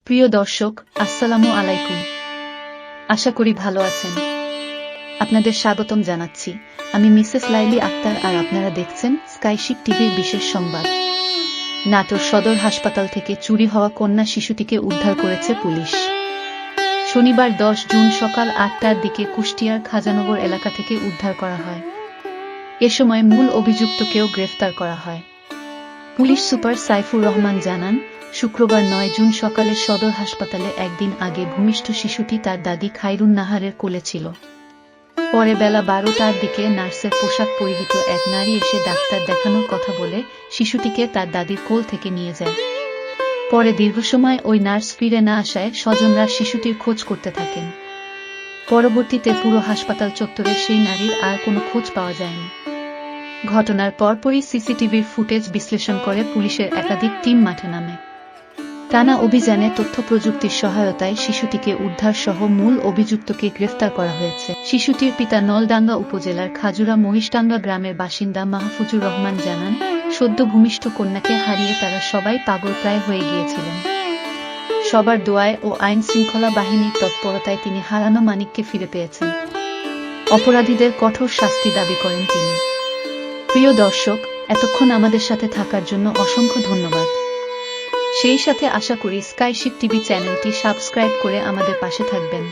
প্রিয় দর্শক, আসসালামু আলাইকুম। আশা করি ভালো আছেন। আপনাদের স্বাগতম জানাচ্ছি। আমি মিসেস লাইলি আক্তার আর আপনারা দেখছেন স্কাইশিপ টিভির বিশেষ সংবাদ। নাটোর সদর হাসপাতাল থেকে চুরি হওয়া কন্যা শিশুটিকে উদ্ধার করেছে পুলিশ। শনিবার 10 জুন সকাল 8টার দিকে কুষ্টিয়ার খাজানগর এলাকা থেকে উদ্ধার করা হয়। এ সময় মূল অভিযুক্তকেও গ্রেফতার করা হয়। পুলিশ সুপার সাইফুর রহমান জানান, শুক্রবার 9 জুন সকালে সদর হাসপাতালে একদিন আগে ভূমিষ্ঠ শিশুটি তার দাদি খায়রুন নাহারের কোলে ছিল। পরে বেলা 12টার দিকে নার্সের পোশাক পরিহিত এক নারী এসে ডাক্তার দেখানোর কথা বলে শিশুটিকে তার দাদির কোল থেকে নিয়ে যায়। পরে দীর্ঘ সময় ওই নার্স ফিরে না আসায় স্বজনরা শিশুটির খোঁজ করতে থাকেন। পরবর্তীতে পুরো হাসপাতাল চত্বরে সেই নারীর আর কোনো খোঁজ পাওয়া যায়নি। ঘটনার পরপরই সিসিটিভির ফুটেজ বিশ্লেষণ করে পুলিশের একাধিক টিম মাঠে নামে। টানা অভিযানে তথ্য প্রযুক্তির সহায়তায় শিশুটিকে উদ্ধার সহ মূল অভিযুক্তকে গ্রেফতার করা হয়েছে। শিশুটির পিতা নলডাঙ্গা উপজেলার খাজুরা মহিষডাঙ্গা গ্রামের বাসিন্দা মাহফুজুর রহমান জানান, সদ্য ভূমিষ্ঠ কন্যাকে হারিয়ে তারা সবাই পাগলপ্রায় হয়ে গিয়েছিলেন। সবার দোয়ায় ও আইন শৃঙ্খলা বাহিনীর তৎপরতায় তিনি হারানো মানিককে ফিরে পেয়েছেন। অপরাধীদের কঠোর শাস্তি দাবি করেন তিনি। প্রিয় দর্শক, এতক্ষণ আমাদের সাথে থাকার জন্য অসংখ্য ধন্যবাদ। সেই সাথে আশা করি স্কাইশিপ টিভি চ্যানেলটি সাবস্ক্রাইব করে আমাদের পাশে থাকবেন।